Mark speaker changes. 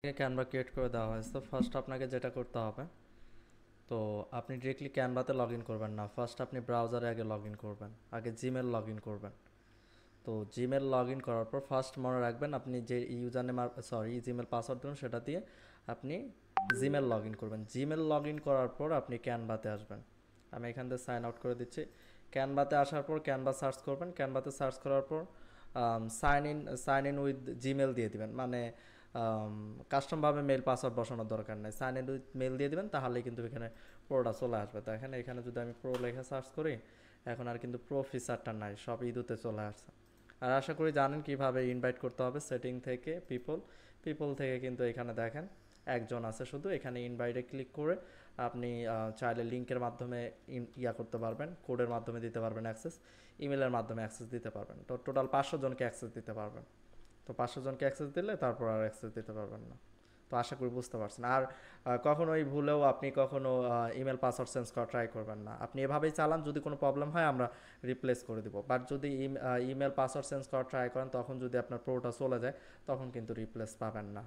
Speaker 1: Canva create করে দেওয়া হয়েছে। তো ফার্স্ট আপনাকে যেটা করতে হবে, তো আপনি ডিরেক্টলি ক্যানভাতে লগ ইন করবেন না, ফার্স্ট আপনি ব্রাউজারে আগে লগ ইন করবেন, আগে জিমেল লগ ইন করবেন। তো জিমেল লগ ইন করার পর ফার্স্ট মনে রাখবেন আপনি যে ইউজার নেম জিমেল পাসওয়ার্ড দেবেন সেটা দিয়ে আপনি জিমেল লগ ইন করবেন। জিমেল লগ ইন করার পর আপনি ক্যানভাতে আসবেন। আমি এখান থেকে সাইন আউট করে দিচ্ছি। ক্যানভাতে আসার পর ক্যানভা সার্চ করবেন। ক্যানভাতে সার্চ করার পর সাইন ইন উইথ জিমেল দিয়ে দিবেন, মানে কাস্টমভাবে মেল পাসওয়ার্ড বসানোর দরকার নেই, সাইন ইন উইথ মেল দিয়ে দিবেন, তাহলেই কিন্তু এখানে প্রোটা চলে আসবে। তো এখানে যদি আমি প্রো লেখা সার্চ করি, এখন আর কিন্তু প্রো ফিচারটা নাই, সব ইদুতে চলে আসছে। আর আশা করি জানেন কিভাবে ইনভাইট করতে হবে। সেটিং থেকে পিপল থেকে কিন্তু এখানে দেখেন একজন আছে শুধু, এখানে ইনভাইটে ক্লিক করে আপনি চাইলে লিঙ্কের মাধ্যমে করতে পারবেন, কোডের মাধ্যমে দিতে পারবেন অ্যাক্সেস, ইমেলের মাধ্যমে অ্যাক্সেস দিতে পারবেন। তো টোটাল 500 জনকে অ্যাক্সেস দিতে পারবেন। তো 500 জনকে অ্যাক্সেস দিলে তারপর আর অ্যাক্সেস দিতে পারবেন না। তো আশা করি বুঝতে পারছেন। আর কখনোই ভুলেও আপনি কখনো ইমেল পাসওয়ার্ড চেঞ্জ করা ট্রাই করবেন না। আপনি এভাবেই চালান, যদি কোনো প্রবলেম হয় আমরা রিপ্লেস করে দিব। বাট যদি ইমেল পাসওয়ার্ড চেঞ্জ করা ট্রাই করেন, তখন যদি আপনার প্রোটা চলে যায়, তখন কিন্তু রিপ্লেস পাবেন না।